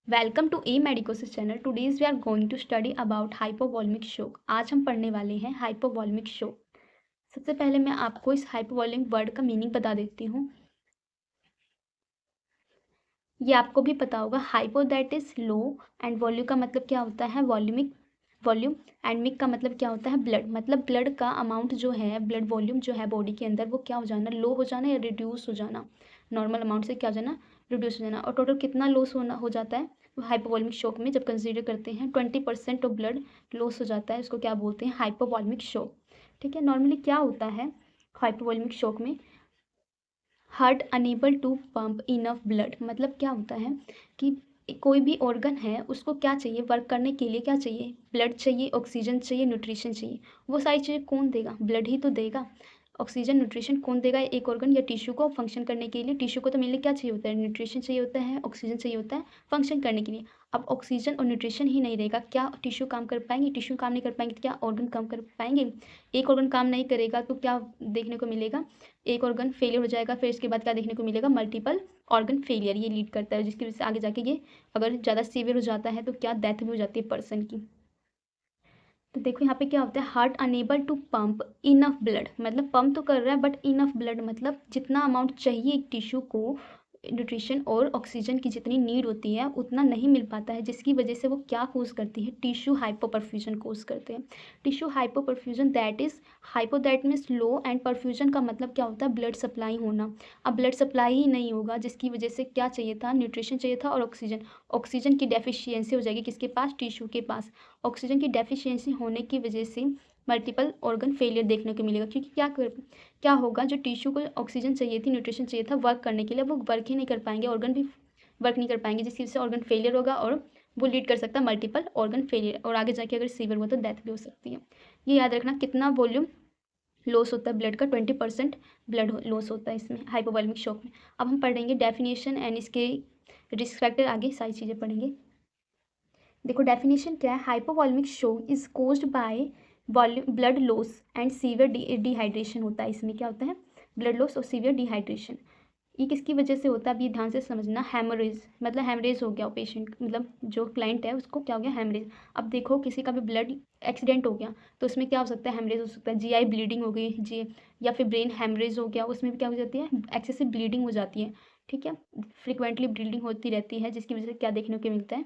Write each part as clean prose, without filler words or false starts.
Welcome to a Medicosis channel. Today's we are going to study about hypovolemic shock. आज हम पढ़ने वाले हैं हाइपोवॉल्मिक शॉक। सबसे पहले मैं आपको इस हाइपोवॉल्मिक वर्ड का मीनिंग बता देती हूँ। ये आपको भी पता होगा, hypo that is low and volume का मतलब क्या होता है वॉल्यूमिक वॉल्यूम, एंड मिक का मतलब क्या होता है ब्लड, मतलब ब्लड का अमाउंट जो है, ब्लड वॉल्यूम जो है बॉडी के अंदर वो क्या हो जाना, लो हो जाना या रिड्यूस हो जाना, नॉर्मल अमाउंट से क्या हो जाना, रिड्यूस हो जाना। और टोटल कितना लॉस होना हो जाता है हाइपोवॉल्मिक शॉक में, जब कंसीडर करते हैं 20% ऑफ ब्लड लॉस हो जाता है, उसको क्या बोलते हैं हाइपोवॉल्मिक शॉक। ठीक है, नॉर्मली क्या होता है हाइपोवॉल्मिक शॉक में, heart unable to pump enough blood, मतलब क्या होता है कि कोई भी ऑर्गन है उसको क्या चाहिए, वर्क करने के लिए क्या चाहिए, ब्लड चाहिए, ऑक्सीजन चाहिए, न्यूट्रिशन चाहिए। वो सारी चीज़ें कौन देगा, ब्लड ही तो देगा। ऑक्सीजन न्यूट्रिशन कौन देगा, एक ऑर्गन या टिश्यू को फंक्शन करने के लिए। टिश्यू को तो मेनली क्या चाहिए होता है, न्यूट्रिशन चाहिए होता है, ऑक्सीजन चाहिए होता है फंक्शन करने के लिए। अब ऑक्सीजन और न्यूट्रिशन ही नहीं रहेगा, क्या टिश्यू काम कर पाएंगे, टिश्यू काम नहीं कर पाएंगे तो क्या ऑर्गन काम कर पाएंगे। एक ऑर्गन काम नहीं करेगा तो क्या देखने को मिलेगा, एक ऑर्गन फेलियर हो जाएगा। फिर इसके बाद क्या देखने को मिलेगा, मल्टीपल ऑर्गन फेलियर ये लीड करता है, जिसकी वजह से आगे जाके ये अगर ज़्यादा सीवियर हो जाता है तो क्या डेथ भी हो जाती है पर्सन की। तो देखो यहाँ पे क्या होता है, heart unable to pump enough blood, मतलब पंप तो कर रहा है बट इनफ ब्लड मतलब जितना अमाउंट चाहिए एक टिश्यू को, न्यूट्रिशन और ऑक्सीजन की जितनी नीड होती है उतना नहीं मिल पाता है, जिसकी वजह से वो क्या कोज करती है, टिश्यू हाइपोपरफ्यूजन कोज करते हैं। Tissue hypoperfusion that is, hypo that means low and perfusion का मतलब क्या होता है ब्लड सप्लाई होना। अब ब्लड सप्लाई ही नहीं होगा, जिसकी वजह से क्या चाहिए था, न्यूट्रिशन चाहिए था और ऑक्सीजन, ऑक्सीजन की डेफिशिएंसी हो जाएगी किसके पास, टिश्यू के पास। ऑक्सीजन की डेफिशिएंसी होने की वजह से मल्टीपल ऑर्गन फेलियर देखने को मिलेगा, क्योंकि क्या होगा, जो टिश्यू को ऑक्सीजन चाहिए थी, न्यूट्रिशन चाहिए था वर्क करने के लिए, वो वर्क ही नहीं कर पाएंगे, ऑर्गन भी वर्क नहीं कर पाएंगे, जिसकी वजह से ऑर्गन फेलियर होगा और वो लीड कर सकता है मल्टीपल ऑर्गन फेलियर, और आगे जाके अगर सीवियर हुआ तो डेथ भी हो सकती है। ये याद रखना, कितना वॉल्यूम लॉस होता है ब्लड का, 20% ब्लड लॉस होता है इसमें हाइपोवॉल्मिक शॉक में। अब हम पढ़ेंगे डेफिनेशन एंड इसके रिस्क फैक्टर, आगे सारी चीज़ें पढ़ेंगे। देखो डेफिनेशन क्या है, hypovolemic shock is caused by volume blood loss and severe dehydration होता है। इसमें क्या होता है, ब्लड लॉस और सीवियर डिहाइड्रेशन। ये किसकी वजह से होता है, अब ये ध्यान से समझना, हेमोरेज, मतलब हेमरेज हो गया पेशेंट, मतलब जो क्लाइंट है उसको क्या हो गया, हेमरेज। अब देखो किसी का भी ब्लड एक्सीडेंट हो गया तो उसमें क्या हो सकता है, हेमरेज हो सकता है, जीआई ब्लीडिंग हो गई जी, या फिर ब्रेन हेमरेज हो गया, उसमें भी क्या हो जाती है, एक्सेसिव ब्लीडिंग हो जाती है। ठीक है, फ्रिक्वेंटली ब्लीडिंग होती रहती है, जिसकी वजह से क्या देखने को मिलता है,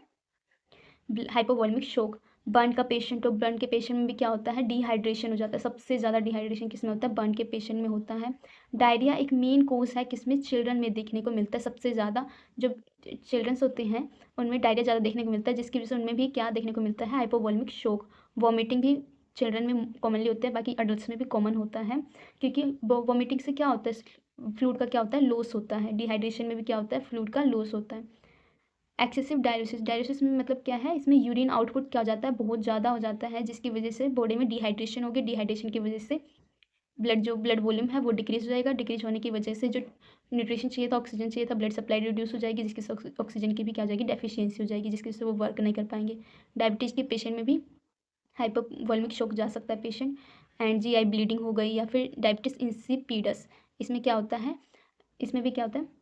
हाइपोवॉल्मिक शोक। बर्न का पेशेंट, तो बर्न के पेशेंट में भी क्या होता है, डिहाइड्रेशन हो जाता है, सबसे ज़्यादा डिहाइड्रेशन किस में होता है, बर्न के पेशेंट में होता है। डायरिया एक मेन कोज है किसमें, चिल्ड्रन में देखने को मिलता है सबसे ज़्यादा, जो चिल्ड्रंस होते हैं उनमें डायरिया ज़्यादा देखने को मिलता है, जिसकी वजह से उनमें भी क्या देखने को मिलता है, हाइपोवॉल्मिक शोक। वॉमिटिंग भी चिल्ड्रन में कॉमनली होता है, बाकी अडल्ट में भी कॉमन होता है, क्योंकि वॉमिटिंग से क्या होता है, फ्लूइड का क्या होता है, लॉस होता है। डिहाइड्रेशन में भी क्या होता है, फ्लूइड का लॉस होता है। एक्सेसिव डायलिसिस, डायलिसिस में मतलब क्या है, इसमें यूरिन आउटपुट क्या हो जाता है, बहुत ज़्यादा हो जाता है, जिसकी वजह से बॉडी में डिहाइड्रेशन होगी। डिहाइड्रेशन की वजह से ब्लड वॉल्यूम है वो डिक्रीज हो जाएगा। डिक्रीज होने की वजह से जो न्यूट्रिशन चाहिए था, ऑक्सीजन चाहिए था, ब्लड सप्लाई रिड्यूस हो जाएगी, जिसकी से ऑक्सीजन की भी क्या हो जाएगी, डेफिशिएंसी हो जाएगी, जिसकी वजह से वो वर्क नहीं कर पाएंगे। डायबिटीज़ के पेशेंट में भी हाइपोवॉल्मिक शॉक जा सकता है पेशेंट। एंड जीआई ब्लीडिंग हो गई, या फिर डायबिटीज़ इंसिपिडस, इसमें क्या होता है, इसमें भी क्या होता है,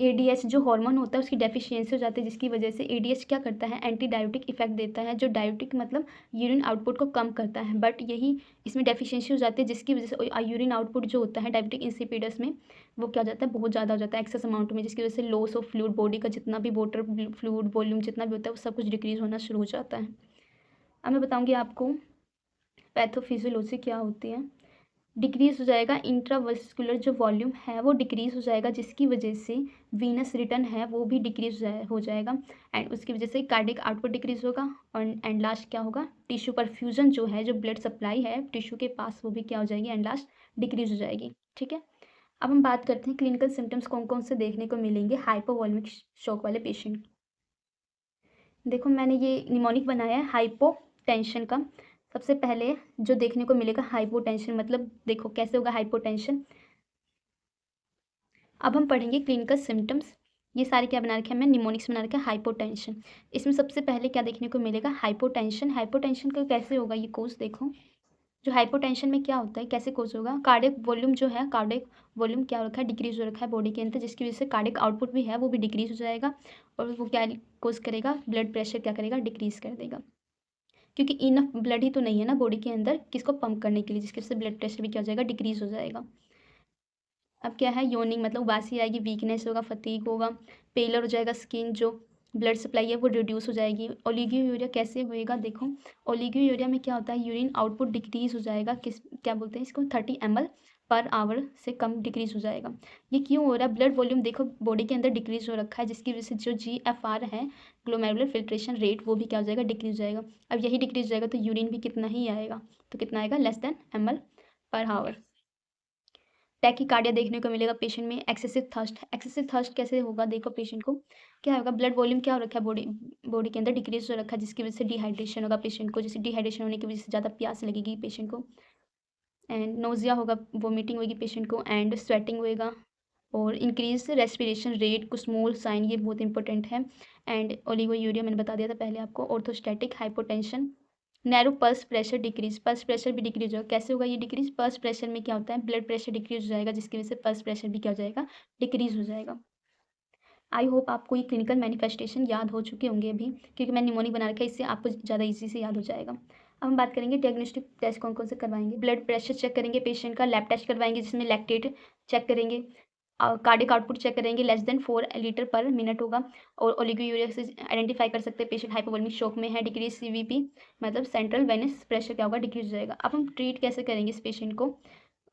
एडीएच जो हार्मोन होता है उसकी डेफिशिएंसी हो जाती है, जिसकी वजह से एडीएच क्या करता है, एंटी डायबिटिक इफेक्ट देता है, जो डायबिटिक मतलब यूरिन आउटपुट को कम करता है, बट यही इसमें डेफिशिएंसी हो जाती है, जिसकी वजह से यूरिन आउटपुट जो होता है डायबिटिक इंसिपिडस में वो क्या हो जाता है, बहुत ज़्यादा हो जाता है एक्सेस अमाउंट में, जिसकी वजह से लॉस ऑफ फ्लूइड, बॉडी का जितना भी वाटर फ्लूइड वॉल्यूम जितना भी होता है वो सब कुछ डिक्रीज होना शुरू हो जाता है। अब मैं बताऊँगी आपको पैथोफिजियोलॉजी क्या होती है। डिक्रीज़ हो जाएगा इंट्रावस्कुलर जो वॉल्यूम है वो डिक्रीज़ हो जाएगा, जिसकी वजह से वीनस रिटर्न है वो भी डिक्रीज हो जाएगा, एंड उसकी वजह से कार्डिक आउटपुट डिक्रीज होगा, और एंड लास्ट क्या होगा, टिश्यू परफ्यूजन जो है, जो ब्लड सप्लाई है टिश्यू के पास वो भी क्या हो जाएगी, एंड लास्ट डिक्रीज हो जाएगी। ठीक है, अब हम बात करते हैं क्लिनिकल सिम्टम्स कौन कौन से देखने को मिलेंगे हाइपोवॉल्मिक शॉक वाले पेशेंट। देखो मैंने ये निमोनिक बनाया है हाइपो टेंशन का। सबसे पहले जो देखने को मिलेगा हाइपोटेंशन, मतलब देखो कैसे होगा हाइपोटेंशन। अब हम पढ़ेंगे क्लिनिकल सिम्टम्स। ये सारे क्या बना रखे हैं, मैं निमोनिक्स बना रखा है हाइपोटेंशन। इसमें सबसे पहले क्या देखने को मिलेगा, हाइपोटेंशन। हाइपोटेंशन का कैसे होगा ये कोर्स देखो, जो हाइपोटेंशन में क्या होता है, कैसे कोज होगा, कार्डियक वॉल्यूम जो है, कार्डियक वॉल्यूम क्या हो रखा है, डिक्रीज हो रखा है बॉडी के अंदर, जिसकी वजह से कार्डियक आउटपुट भी है वो भी डिक्रीज हो जाएगा, और वो क्या कोज करेगा, ब्लड प्रेशर क्या करेगा, डिक्रीज कर देगा, क्योंकि इनफ ब्लड ही तो नहीं है ना बॉडी के अंदर किसको पंप करने के लिए, जिसकी वजह से ब्लड प्रेशर भी क्या हो जाएगा, डिक्रीज हो जाएगा। अब क्या है, योनिंग मतलब उबासी आएगी, वीकनेस होगा, फटीग होगा, पेलर हो जाएगा स्किन, जो ब्लड सप्लाई है वो रिड्यूस हो जाएगी। ओलिगोयूरिया कैसे होएगा, देखो ओलिगोयूरिया में क्या होता है, यूरिन आउटपुट डिक्रीज हो जाएगा, किस क्या बोलते हैं इसको, 30 ml पर आवर से कम डिक्रीज हो जाएगा। ये क्यों हो रहा है, ब्लड वॉल्यूम देखो बॉडी के अंदर डिक्रीज हो रखा है, जिसकी वजह से जो GFR है, ग्लोमेरुलर फिल्ट्रेशन रेट, वो भी क्या हो जाएगा, डिक्रीज हो जाएगा। अब यही डिक्रीज हो जाएगा तो यूरिन भी कितना ही आएगा, तो कितना आएगा, less than ml per hour. Tachycardia देखने को मिलेगा पेशेंट में। एक्सेसिव थर्स्ट कैसे होगा, देखो पेशेंट को क्या होगा, ब्लड वॉल्यूम क्या हो रखा है बॉडी के अंदर डिक्रीज हो रखा है, जिसकी वजह से डिहाइड्रेशन होगा पेशेंट को, जैसे डिहाइड्रेशन होने की वजह से ज़्यादा प्यास लगेगी पेशेंट को, एंड नोजिया होगा, वोमिटिंग होगी पेशेंट को, एंड स्वेटिंग होएगा, और इंक्रीज रेस्पिरेशन रेट, कुछ स्मॉल साइन, ये बहुत इंपॉर्टेंट है। एंड ओलिगोयूरिया मैंने बता दिया था पहले आपको। Orthostatic hypotension, narrow pulse pressure decrease, pulse pressure भी डिक्रीज होगा, कैसे होगा ये डिक्रीज, पल्स प्रेशर में क्या होता है, ब्लड प्रेशर डिक्रीज हो जाएगा, जिसकी वजह से पल्स प्रेशर भी क्या हो जाएगा, डिक्रीज हो जाएगा। आई होप आपको ये क्लिनिकल मैनिफेस्टेशन याद हो चुके होंगे अभी, क्योंकि मैं निमोनिक बना रखा है, इससे आपको ज़्यादा इजी से याद हो जाएगा। अब हम बात करेंगे डायग्नोस्टिक टेस्ट कौन कौन से करवाएंगे। ब्लड प्रेशर चेक करेंगे पेशेंट का, लैब टेस्ट करवाएंगे जिसमें लैक्टेट चेक करेंगे, कार्डिक आउटपुट चेक करेंगे, लेस देन 4 लीटर पर मिनट होगा, और ओलिगोयूरिया से आइडेंटिफाई कर सकते हैं पेशेंट हाइपोवोलेमिक शॉक में है, डिक्रीज CVP मतलब सेंट्रल वेनस प्रेशर क्या होगा, डिक्रीज हो जाएगा। अब हम ट्रीट कैसे करेंगे इस पेशेंट को,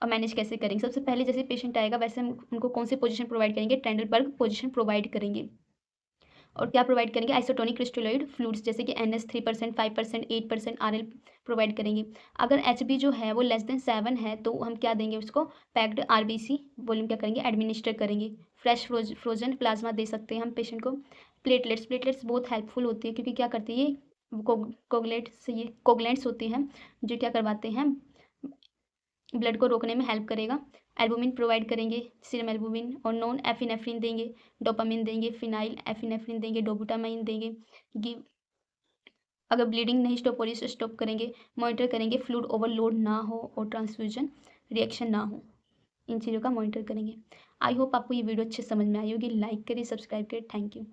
और मैनेज कैसे करेंगे, सबसे पहले जैसे पेशेंट आएगा वैसे हम उनको कौन सी पोजीशन प्रोवाइड करेंगे, टेंडरबर्ग पोजीशन प्रोवाइड करेंगे, और क्या प्रोवाइड करेंगे, आइसोटोनिक क्रिस्टलोइड फ्लूइड्स जैसे कि NS 3%, 5%, 8% RL प्रोवाइड करेंगे। अगर HB जो है वो लेस देन 7 है तो हम क्या देंगे उसको, पैक्ड RBC वॉल्यूम क्या करेंगे, एडमिनिस्टर करेंगे। फ्रेश फ्रोजन प्लाज्मा दे सकते हैं हम पेशेंट को। प्लेटलेट्स बहुत हेल्पफुल होती है, क्योंकि क्या करती है, ये कोगलेंट्स होते हैं जो क्या करवाते हैं, ब्लड को रोकने में हेल्प करेगा। एल्बुमिन प्रोवाइड करेंगे, सीरम एल्बुमिन, और नॉन एफिनेफ्रिन देंगे, डोपामिन देंगे, फिनाइल एफिनेफ्रिन देंगे, डोबुटामाइन देंगे। गिव अगर ब्लीडिंग नहीं स्टॉप हो रही तो स्टॉप करेंगे, मॉनिटर करेंगे फ्लूइड ओवरलोड ना हो और ट्रांसफ्यूजन रिएक्शन ना हो, इन चीज़ों का मॉनिटर करेंगे। आई होप आपको ये वीडियो अच्छे समझ में आई होगी। लाइक करिए, सब्सक्राइब करिए, थैंक यू।